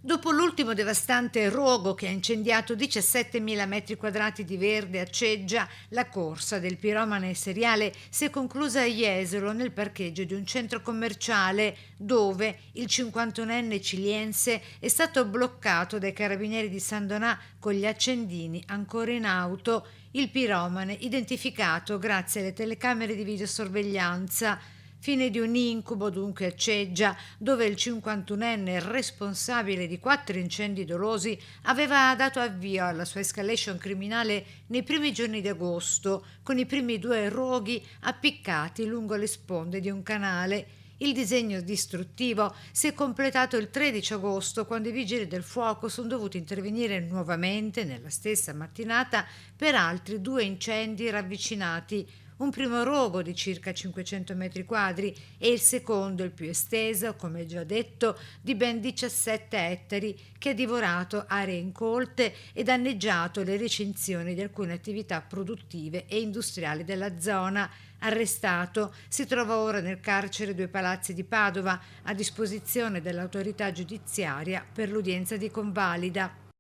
Dopo l'ultimo devastante rogo che ha incendiato 17.000 metri quadrati di verde a Ceggia, la corsa del piromane seriale si è conclusa a Jesolo nel parcheggio di un centro commerciale dove il 51enne ciliense è stato bloccato dai carabinieri di San Donà con gli accendini ancora in auto. Il piromane identificato grazie alle telecamere di videosorveglianza. Fine di un incubo dunque a Ceggia, dove il 51enne responsabile di 4 incendi dolosi aveva dato avvio alla sua escalation criminale nei primi giorni di agosto, con i primi 2 roghi appiccati lungo le sponde di un canale. Il disegno distruttivo si è completato il 13 agosto, quando i vigili del fuoco sono dovuti intervenire nuovamente nella stessa mattinata per altri 2 incendi ravvicinati. Un primo rogo di circa 500 metri quadri e il secondo, il più esteso, come già detto, di ben 17 ettari, che ha divorato aree incolte e danneggiato le recinzioni di alcune attività produttive e industriali della zona. Arrestato, si trova ora nel carcere Due Palazzi di Padova, a disposizione dell'autorità giudiziaria per l'udienza di convalida.